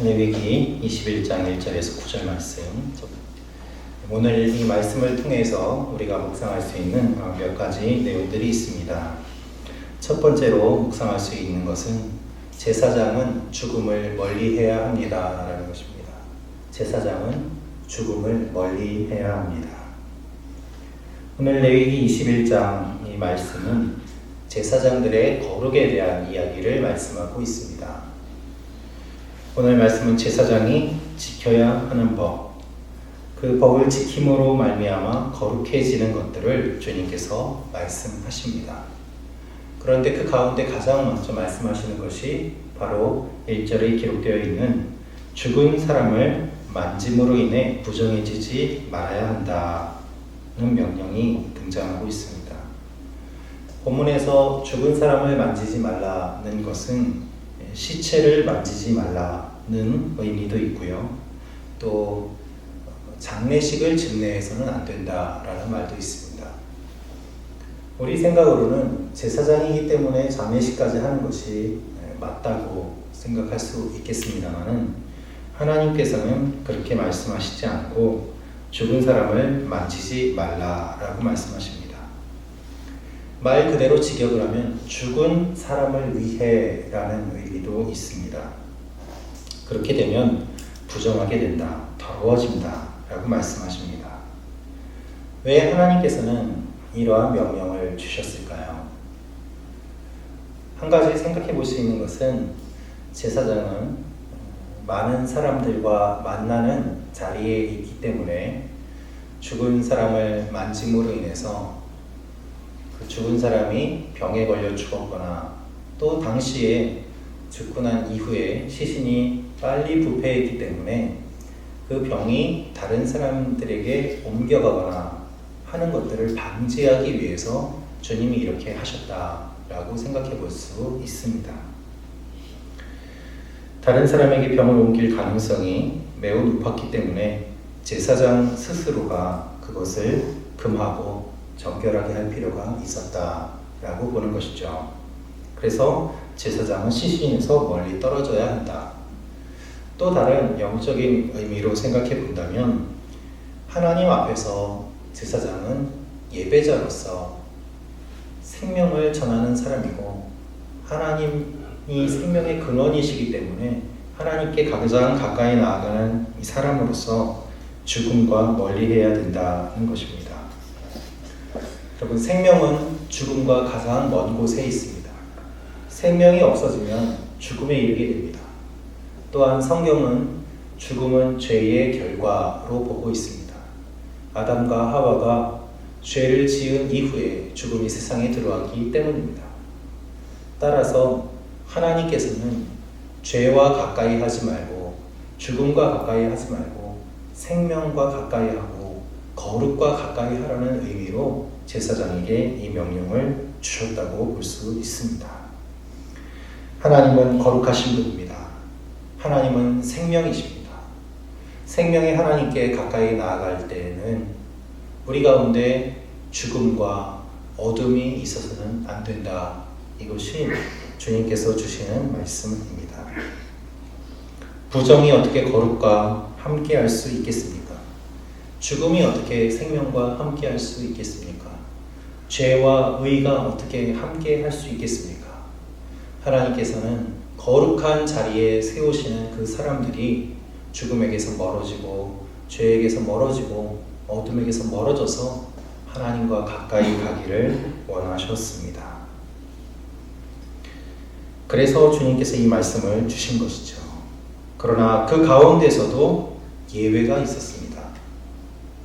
레위기 21장 1절에서 9절 말씀. 오늘 이 말씀을 통해서 우리가 묵상할 수 있는 몇 가지 내용들이 있습니다. 첫 번째로 묵상할 수 있는 것은 제사장은 죽음을 멀리해야 합니다 라는 것입니다. 제사장은 죽음을 멀리해야 합니다. 오늘 레위기 21장 이 말씀은 제사장들의 거룩에 대한 이야기를 말씀하고 있습니다. 오늘 말씀은 제사장이 지켜야 하는 법, 그 법을 지킴으로 말미암아 거룩해지는 것들을 주님께서 말씀하십니다. 그런데 그 가운데 가장 먼저 말씀하시는 것이 바로 1절에 기록되어 있는 죽은 사람을 만짐으로 인해 부정해지지 말아야 한다는 명령이 등장하고 있습니다. 본문에서 죽은 사람을 만지지 말라는 것은 시체를 만지지 말라는 의미도 있고요. 또 장례식을 집례해서는 안 된다라는 말도 있습니다. 우리 생각으로는 제사장이기 때문에 장례식까지 하는 것이 맞다고 생각할 수 있겠습니다만 하나님께서는 그렇게 말씀하시지 않고 죽은 사람을 만지지 말라라고 말씀하십니다. 말 그대로 직역을 하면 죽은 사람을 위해 라는 의미도 있습니다. 그렇게 되면 부정하게 된다, 더러워진다 라고 말씀하십니다. 왜 하나님께서는 이러한 명령을 주셨을까요? 한 가지 생각해 볼 수 있는 것은 제사장은 많은 사람들과 만나는 자리에 있기 때문에 죽은 사람을 만짐으로 인해서 그 죽은 사람이 병에 걸려 죽었거나 또 당시에 죽고 난 이후에 시신이 빨리 부패했기 때문에 그 병이 다른 사람들에게 옮겨가거나 하는 것들을 방지하기 위해서 주님이 이렇게 하셨다라고 생각해 볼 수 있습니다. 다른 사람에게 병을 옮길 가능성이 매우 높았기 때문에 제사장 스스로가 그것을 금하고 정결하게 할 필요가 있었다라고 보는 것이죠. 그래서 제사장은 시신에서 멀리 떨어져야 한다. 또 다른 영적인 의미로 생각해 본다면 하나님 앞에서 제사장은 예배자로서 생명을 전하는 사람이고 하나님이 생명의 근원이시기 때문에 하나님께 가장 가까이 나아가는 이 사람으로서 죽음과 멀리해야 된다는 것입니다. 여러분, 생명은 죽음과 가장 먼 곳에 있습니다. 생명이 없어지면 죽음에 이르게 됩니다. 또한 성경은 죽음은 죄의 결과로 보고 있습니다. 아담과 하와가 죄를 지은 이후에 죽음이 세상에 들어왔기 때문입니다. 따라서 하나님께서는 죄와 가까이 하지 말고 죽음과 가까이 하지 말고 생명과 가까이 하고 거룩과 가까이 하라는 의미로 제사장에게 이 명령을 주셨다고 볼 수 있습니다. 하나님은 거룩하신 분입니다. 하나님은 생명이십니다. 생명의 하나님께 가까이 나아갈 때에는 우리 가운데 죽음과 어둠이 있어서는 안 된다. 이것이 주님께서 주시는 말씀입니다. 부정이 어떻게 거룩과 함께 할 수 있겠습니까? 죽음이 어떻게 생명과 함께 할 수 있겠습니까? 죄와 의가 어떻게 함께 할 수 있겠습니까? 하나님께서는 거룩한 자리에 세우시는 그 사람들이 죽음에게서 멀어지고 죄에게서 멀어지고 어둠에게서 멀어져서 하나님과 가까이 가기를 원하셨습니다. 그래서 주님께서 이 말씀을 주신 것이죠. 그러나 그 가운데서도 예외가 있었습니다.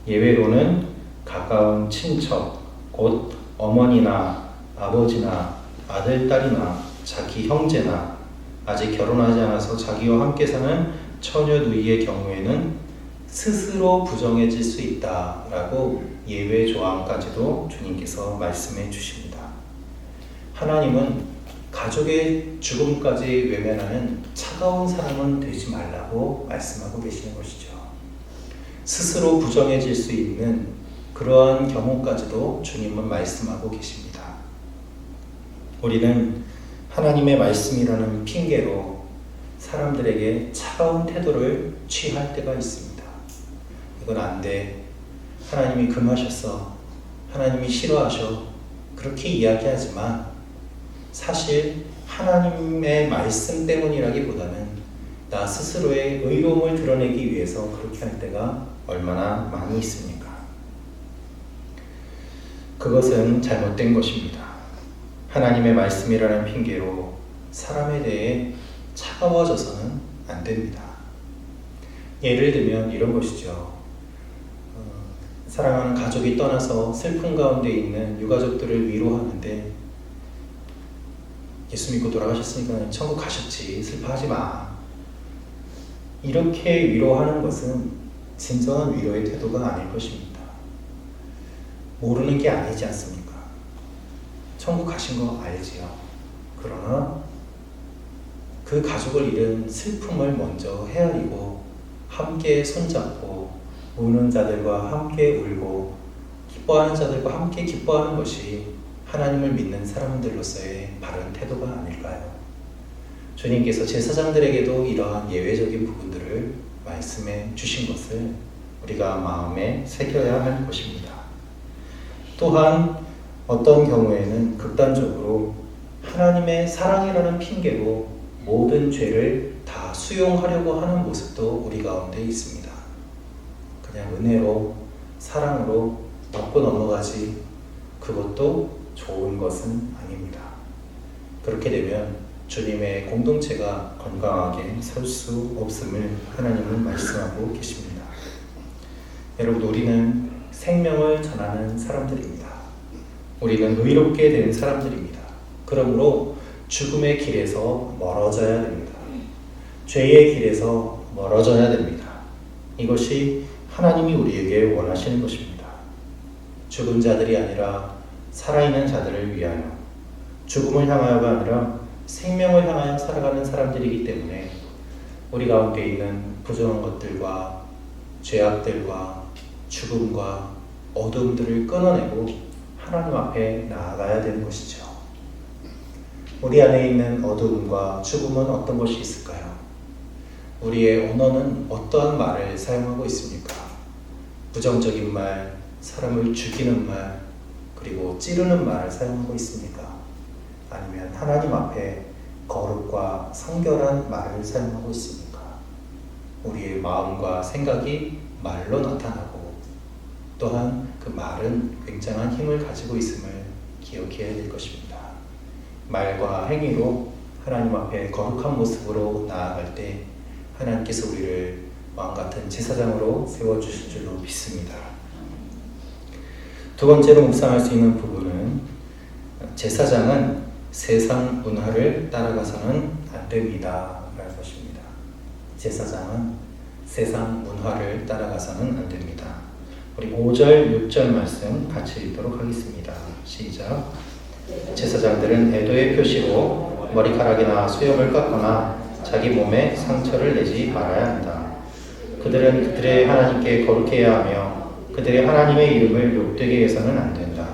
예외로는 가까운 친척, 곧 어머니나 아버지나 아들, 딸이나 자기 형제나 아직 결혼하지 않아서 자기와 함께 사는 처녀 누이의 경우에는 스스로 부정해질 수 있다라고 예외 조항까지도 주님께서 말씀해 주십니다. 하나님은 가족의 죽음까지 외면하는 차가운 사람은 되지 말라고 말씀하고 계시는 것이죠. 스스로 부정해질 수 있는 그러한 경우까지도 주님은 말씀하고 계십니다. 우리는 하나님의 말씀이라는 핑계로 사람들에게 차가운 태도를 취할 때가 있습니다. 이건 안 돼. 하나님이 금하셨어. 하나님이 싫어하셔. 그렇게 이야기하지만 사실 하나님의 말씀 때문이라기보다는 나 스스로의 의로움을 드러내기 위해서 그렇게 할 때가 얼마나 많이 있습니까? 그것은 잘못된 것입니다. 하나님의 말씀이라는 핑계로 사람에 대해 차가워져서는 안 됩니다. 예를 들면 이런 것이죠. 사랑하는 가족이 떠나서 슬픔 가운데 있는 유가족들을 위로하는데 예수 믿고 돌아가셨으니까 천국 가셨지, 슬퍼하지 마. 이렇게 위로하는 것은 진정한 위로의 태도가 아닐 것입니다. 모르는 게 아니지 않습니까? 천국 가신 거 알지요. 그러나 그 가족을 잃은 슬픔을 먼저 헤아리고 함께 손잡고 우는 자들과 함께 울고 기뻐하는 자들과 함께 기뻐하는 것이 하나님을 믿는 사람들로서의 바른 태도가 아닐까요? 주님께서 제사장들에게도 이러한 예외적인 부분들을 말씀해 주신 것을 우리가 마음에 새겨야 할 것입니다. 또한 어떤 경우에는 극단적으로 하나님의 사랑이라는 핑계로 모든 죄를 다 수용하려고 하는 모습도 우리 가운데 있습니다. 그냥 은혜로 사랑으로 넘고 넘어가지, 그것도 좋은 것은 아닙니다. 그렇게 되면 주님의 공동체가 건강하게 설 수 없음을 하나님은 말씀하고 계십니다. 여러분, 우리는 생명을 전하는 사람들입니다. 우리는 의롭게 된 사람들입니다. 그러므로 죽음의 길에서 멀어져야 됩니다. 죄의 길에서 멀어져야 됩니다. 이것이 하나님이 우리에게 원하시는 것입니다. 죽은 자들이 아니라 살아있는 자들을 위하여, 죽음을 향하여가 아니라 생명을 향하여 살아가는 사람들이기 때문에 우리 가운데 있는 부정한 것들과 죄악들과 죽음과 어둠들을 끊어내고 하나님 앞에 나아가야 되는 것이죠. 우리 안에 있는 어둠과 죽음은 어떤 것이 있을까요? 우리의 언어는 어떠한 말을 사용하고 있습니까? 부정적인 말, 사람을 죽이는 말, 그리고 찌르는 말을 사용하고 있습니까? 아니면 하나님 앞에 거룩과 성결한 말을 사용하고 있습니까? 우리의 마음과 생각이 말로 나타나고 또한 그 말은 굉장한 힘을 가지고 있음을 기억해야 될 것입니다. 말과 행위로 하나님 앞에 거룩한 모습으로 나아갈 때 하나님께서 우리를 왕같은 제사장으로 세워주실 줄로 믿습니다. 두 번째로 묵상할 수 있는 부분은 제사장은 세상 문화를 따라가서는 안 됩니다 라는 것입니다. 제사장은 세상 문화를 따라가서는 안 됩니다. 우리 5절, 6절 말씀 같이 읽도록 하겠습니다. 시작. 제사장들은 애도의 표시로 머리카락이나 수염을 깎거나 자기 몸에 상처를 내지 말아야 한다. 그들은 그들의 하나님께 거룩해야 하며 그들의 하나님의 이름을 욕되게 해서는 안 된다.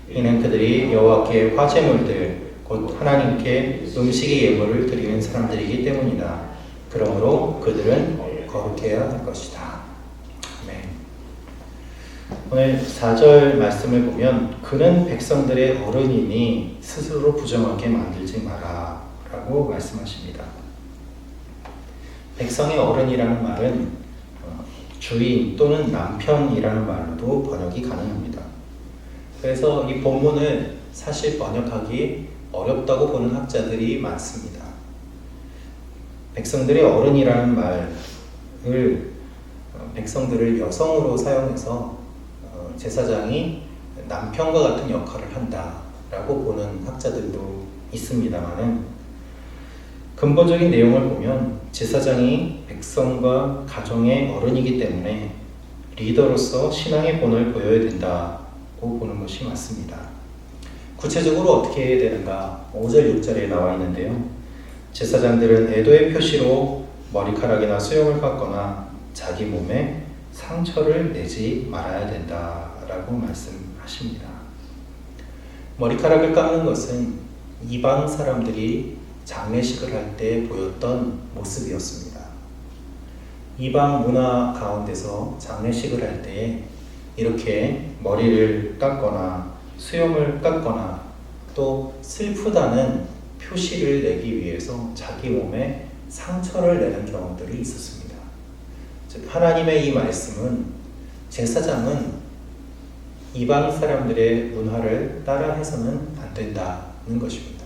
이는 그들이 여호와께 화제물들 곧 하나님께 음식의 예물을 드리는 사람들이기 때문이다. 그러므로 그들은 거룩해야 할 것이다. 아멘. 오늘 4절 말씀을 보면 그는 백성들의 어른이니 스스로 부정하게 만들지 마라 라고 말씀하십니다. 백성의 어른이라는 말은 주인 또는 남편이라는 말로도 번역이 가능합니다. 그래서 이 본문을 사실 번역하기 어렵다고 보는 학자들이 많습니다. 백성들의 어른이라는 말을 백성들을 여성으로 사용해서 제사장이 남편과 같은 역할을 한다라고 보는 학자들도 있습니다만은 근본적인 내용을 보면 제사장이 백성과 가정의 어른이기 때문에 리더로서 신앙의 본을 보여야 된다고 보는 것이 맞습니다. 구체적으로 어떻게 해야 되는가? 5절, 6절에 나와 있는데요. 제사장들은 애도의 표시로 머리카락이나 수염을 깎거나 자기 몸에 상처를 내지 말아야 된다라고 말씀하십니다. 머리카락을 깎는 것은 이방 사람들이 장례식을 할 때 보였던 모습이었습니다. 이방 문화 가운데서 장례식을 할 때 이렇게 머리를 깎거나 수염을 깎거나 또 슬프다는 표시를 내기 위해서 자기 몸에 상처를 내는 경우들이 있었습니다. 즉 하나님의 이 말씀은 제사장은 이방 사람들의 문화를 따라해서는 안 된다는 것입니다.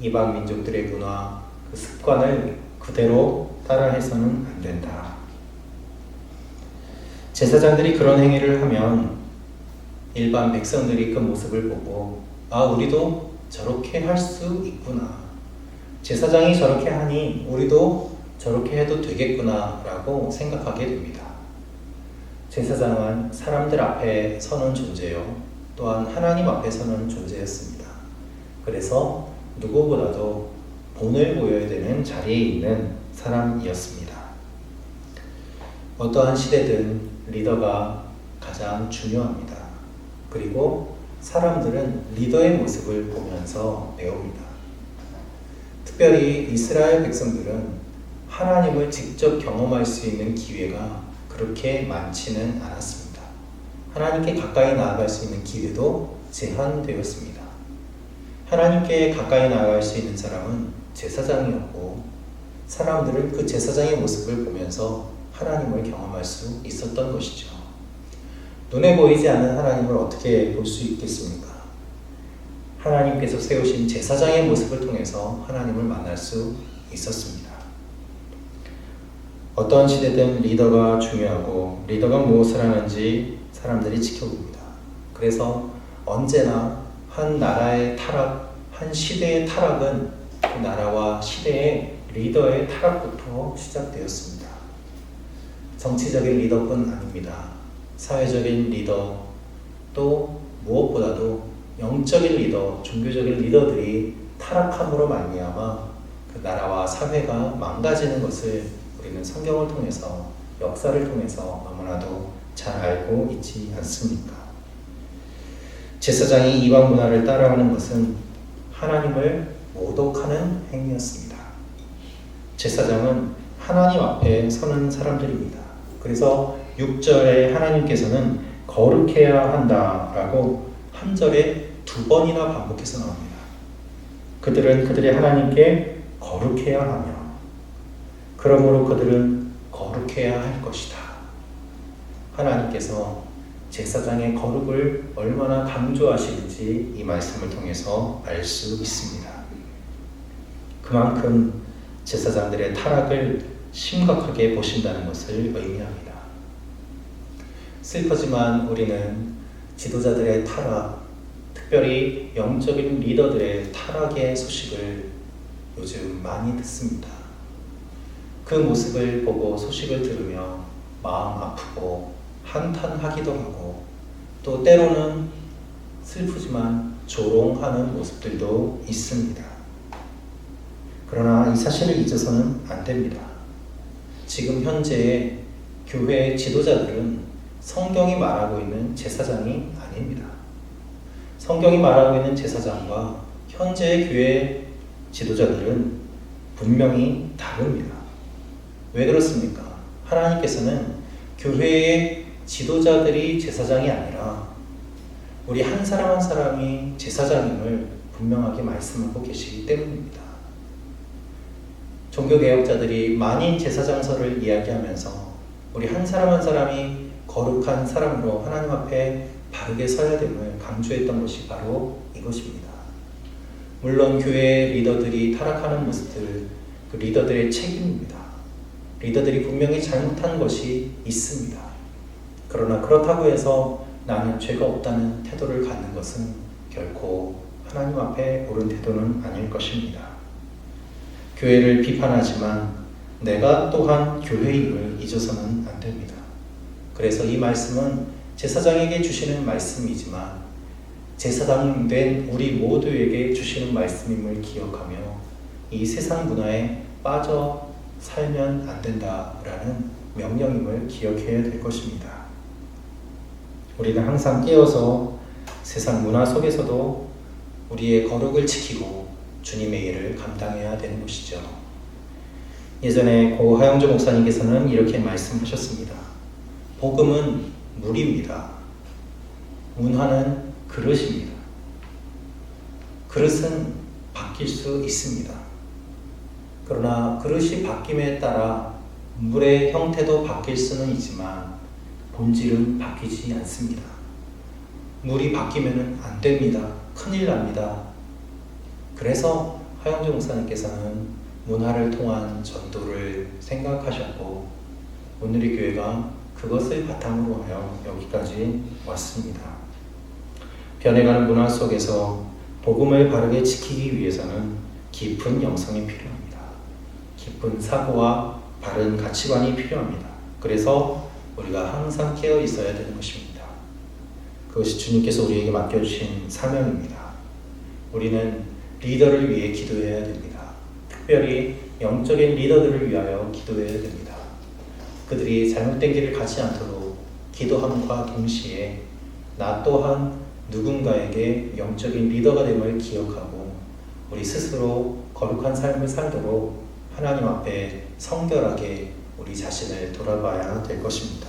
이방 민족들의 문화, 그 습관을 그대로 따라해서는 안 된다. 제사장들이 그런 행위를 하면 일반 백성들이 그 모습을 보고 우리도 저렇게 할 수 있구나. 제사장이 저렇게 하니 우리도 저렇게 해도 되겠구나 라고 생각하게 됩니다. 제사장은 사람들 앞에 서는 존재요. 또한 하나님 앞에 서는 존재였습니다. 그래서 누구보다도 본을 보여야 되는 자리에 있는 사람이었습니다. 어떠한 시대든 리더가 가장 중요합니다. 그리고 사람들은 리더의 모습을 보면서 배웁니다. 특별히 이스라엘 백성들은 하나님을 직접 경험할 수 있는 기회가 그렇게 많지는 않았습니다. 하나님께 가까이 나아갈 수 있는 기회도 제한되었습니다. 하나님께 가까이 나아갈 수 있는 사람은 제사장이었고 사람들은 그 제사장의 모습을 보면서 하나님을 경험할 수 있었던 것이죠. 눈에 보이지 않는 하나님을 어떻게 볼 수 있겠습니까? 하나님께서 세우신 제사장의 모습을 통해서 하나님을 만날 수 있었습니다. 어떤 시대든 리더가 중요하고 리더가 무엇을 하는지 사람들이 지켜봅니다. 그래서 언제나 한 나라의 타락, 한 시대의 타락은 그 나라와 시대의 리더의 타락부터 시작되었습니다. 정치적인 리더뿐 아닙니다. 사회적인 리더, 또 무엇보다도 영적인 리더, 종교적인 리더들이 타락함으로 말미암아 그 나라와 사회가 망가지는 것을 우리는 성경을 통해서, 역사를 통해서 너무나도 잘 알고 있지 않습니까? 제사장이 이방 문화를 따라하는 것은 하나님을 모독하는 행위였습니다. 제사장은 하나님 앞에 서는 사람들입니다. 그래서 6절에 하나님께서는 거룩해야 한다라고 한 절에 2번이나 반복해서 나옵니다. 그들은 그들의 하나님께 거룩해야 하며 그러므로 그들은 거룩해야 할 것이다. 하나님께서 제사장의 거룩을 얼마나 강조하시는지 이 말씀을 통해서 알 수 있습니다. 그만큼 제사장들의 타락을 심각하게 보신다는 것을 의미합니다. 슬프지만 우리는 지도자들의 타락, 특별히 영적인 리더들의 타락의 소식을 요즘 많이 듣습니다. 그 모습을 보고 소식을 들으며 마음 아프고 한탄하기도 하고 또 때로는 슬프지만 조롱하는 모습들도 있습니다. 그러나 이 사실을 잊어서는 안 됩니다. 지금 현재 교회의 지도자들은 성경이 말하고 있는 제사장이 아닙니다. 성경이 말하고 있는 제사장과 현재의 교회 지도자들은 분명히 다릅니다. 왜 그렇습니까? 하나님께서는 교회의 지도자들이 제사장이 아니라 우리 한 사람 한 사람이 제사장임을 분명하게 말씀하고 계시기 때문입니다. 종교개혁자들이 만인 제사장설을 이야기하면서 우리 한 사람 한 사람이 거룩한 사람으로 하나님 앞에 바르게 서야 됨을 강조했던 것이 바로 이것입니다. 물론 교회의 리더들이 타락하는 모습들, 그 리더들의 책임입니다. 리더들이 분명히 잘못한 것이 있습니다. 그러나 그렇다고 해서 나는 죄가 없다는 태도를 갖는 것은 결코 하나님 앞에 옳은 태도는 아닐 것입니다. 교회를 비판하지만 내가 또한 교회임을 잊어서는 안 됩니다. 그래서 이 말씀은 제사장에게 주시는 말씀이지만 제사장 된 우리 모두에게 주시는 말씀임을 기억하며 이 세상 문화에 빠져 살면 안 된다라는 명령임을 기억해야 될 것입니다. 우리는 항상 깨어서 세상 문화 속에서도 우리의 거룩을 지키고 주님의 일을 감당해야 되는 것이죠. 예전에 고 하영조 목사님께서는 이렇게 말씀하셨습니다. 복음은 물입니다. 문화는 그릇입니다. 그릇은 바뀔 수 있습니다. 그러나 그릇이 바뀜에 따라 물의 형태도 바뀔 수는 있지만 본질은 바뀌지 않습니다. 물이 바뀌면 안 됩니다. 큰일 납니다. 그래서 하영조 목사님께서는 문화를 통한 전도를 생각하셨고 오늘의 교회가 그것을 바탕으로 하여 여기까지 왔습니다. 변해가는 문화 속에서 복음을 바르게 지키기 위해서는 깊은 영성이 필요합니다. 깊은 사고와 바른 가치관이 필요합니다. 그래서 우리가 항상 깨어 있어야 되는 것입니다. 그것이 주님께서 우리에게 맡겨주신 사명입니다. 우리는 리더를 위해 기도해야 됩니다. 특별히 영적인 리더들을 위하여 기도해야 됩니다. 그들이 잘못된 길을 가지 않도록 기도함과 동시에 나 또한 누군가에게 영적인 리더가 됨을 기억하고 우리 스스로 거룩한 삶을 살도록 하나님 앞에 성결하게 우리 자신을 돌아봐야 될 것입니다.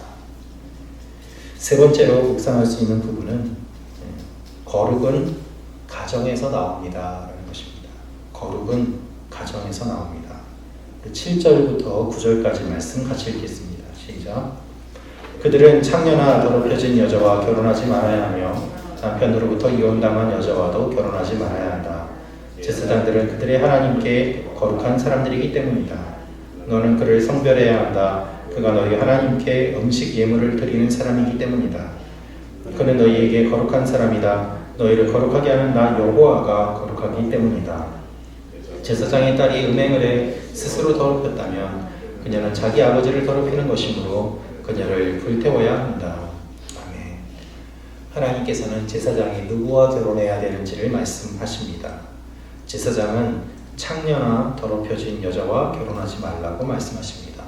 세 번째로 묵상할 수 있는 부분은 거룩은 가정에서 나옵니다 라는 것입니다. 거룩은 가정에서 나옵니다. 7절부터 9절까지 말씀 같이 읽겠습니다. 시작. 그들은 창녀나 더럽혀진 여자와 결혼하지 말아야 하며 남편으로부터 이혼당한 여자와도 결혼하지 말아야 한다. 제사장들은 그들의 하나님께 거룩한 사람들이기 때문이다. 너는 그를 성별해야 한다. 그가 너희 하나님께 음식 예물을 드리는 사람이기 때문이다. 그는 너희에게 거룩한 사람이다. 너희를 거룩하게 하는 나 여호와가 거룩하기 때문이다. 제사장의 딸이 음행을 해 스스로 더럽혔다면 그녀는 자기 아버지를 더럽히는 것이므로 그녀를 불태워야 한다. 아멘. 하나님께서는 제사장이 누구와 결혼해야 되는지를 말씀하십니다. 제사장은 창녀나 더럽혀진 여자와 결혼하지 말라고 말씀하십니다.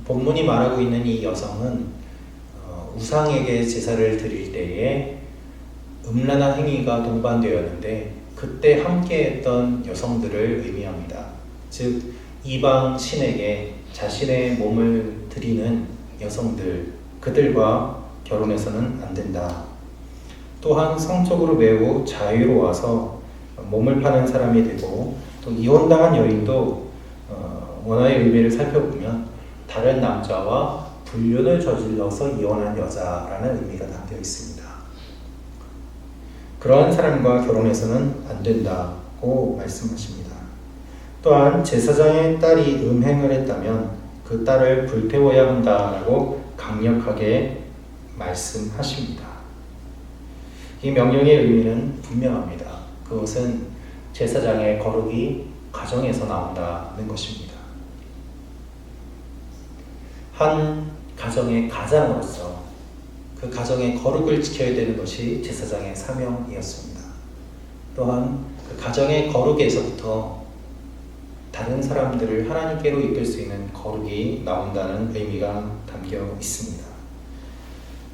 본문이 말하고 있는 이 여성은 우상에게 제사를 드릴 때에 음란한 행위가 동반되었는데 그때 함께했던 여성들을 의미합니다. 즉 이방 신에게 자신의 몸을 드리는 여성들, 그들과 결혼해서는 안 된다. 또한 성적으로 매우 자유로워서 몸을 파는 사람이 되고 또 이혼당한 여인도 원어의 의미를 살펴보면 다른 남자와 불륜을 저질러서 이혼한 여자라는 의미가 담겨 있습니다. 그러한 사람과 결혼해서는 안 된다고 말씀하십니다. 또한 제사장의 딸이 음행을 했다면 그 딸을 불태워야 한다라고 강력하게 말씀하십니다. 이 명령의 의미는 분명합니다. 그것은 제사장의 거룩이 가정에서 나온다는 것입니다. 한 가정의 가장으로서 그 가정의 거룩을 지켜야 되는 것이 제사장의 사명이었습니다. 또한 그 가정의 거룩에서부터 다른 사람들을 하나님께로 이끌 수 있는 거룩이 나온다는 의미가 담겨 있습니다.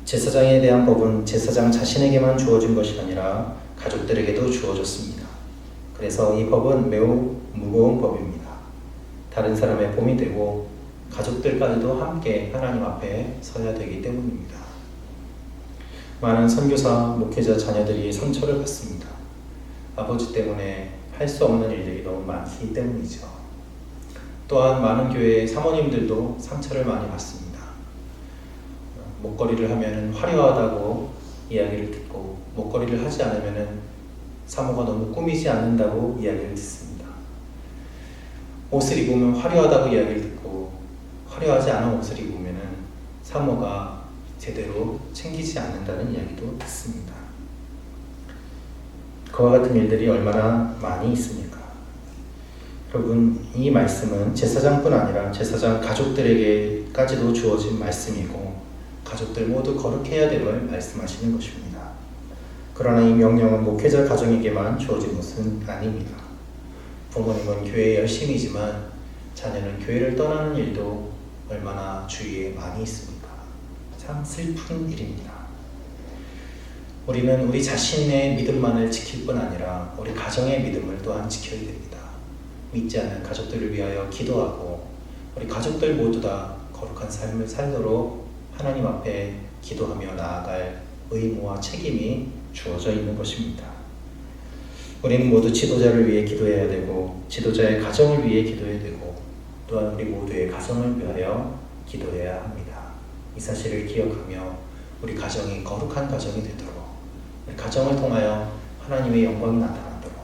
제사장에 대한 법은 제사장 자신에게만 주어진 것이 아니라 가족들에게도 주어졌습니다. 그래서 이 법은 매우 무거운 법입니다. 다른 사람의 봄이 되고 가족들까지도 함께 하나님 앞에 서야 되기 때문입니다. 많은 선교사, 목회자 자녀들이 상처를 받습니다. 아버지 때문에 할 수 없는 일들이 너무 많기 때문이죠. 또한 많은 교회의 사모님들도 상처를 많이 받습니다. 목걸이를 하면 화려하다고 이야기를 듣고 목걸이를 하지 않으면 사모가 너무 꾸미지 않는다고 이야기를 듣습니다. 옷을 입으면 화려하다고 이야기를 듣고 화려하지 않은 옷을 입으면 사모가 제대로 챙기지 않는다는 이야기도 듣습니다. 그와 같은 일들이 얼마나 많이 있습니까? 여러분, 이 말씀은 제사장뿐 아니라 제사장 가족들에게까지도 주어진 말씀이고 가족들 모두 거룩해야 됨을 말씀하시는 것입니다. 그러나 이 명령은 목회자 가정에게만 주어진 것은 아닙니다. 부모님은 교회에 열심이지만 자녀는 교회를 떠나는 일도 얼마나 주위에 많이 있습니까? 참 슬픈 일입니다. 우리는 우리 자신의 믿음만을 지킬 뿐 아니라 우리 가정의 믿음을 또한 지켜야 됩니다. 믿지 않는 가족들을 위하여 기도하고 우리 가족들 모두 다 거룩한 삶을 살도록 하나님 앞에 기도하며 나아갈 의무와 책임이 주어져 있는 것입니다. 우리는 모두 지도자를 위해 기도해야 되고 지도자의 가정을 위해 기도해야 되고 또한 우리 모두의 가정을 위하여 기도해야 합니다. 이 사실을 기억하며 우리 가정이 거룩한 가정이 되도록 우리 가정을 통하여 하나님의 영광이 나타나도록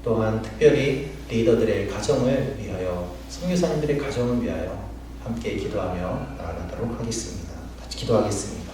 또한 특별히 리더들의 가정을 위하여 선교사님들의 가정을 위하여 함께 기도하며 나아가도록 하겠습니다. 같이 기도하겠습니다.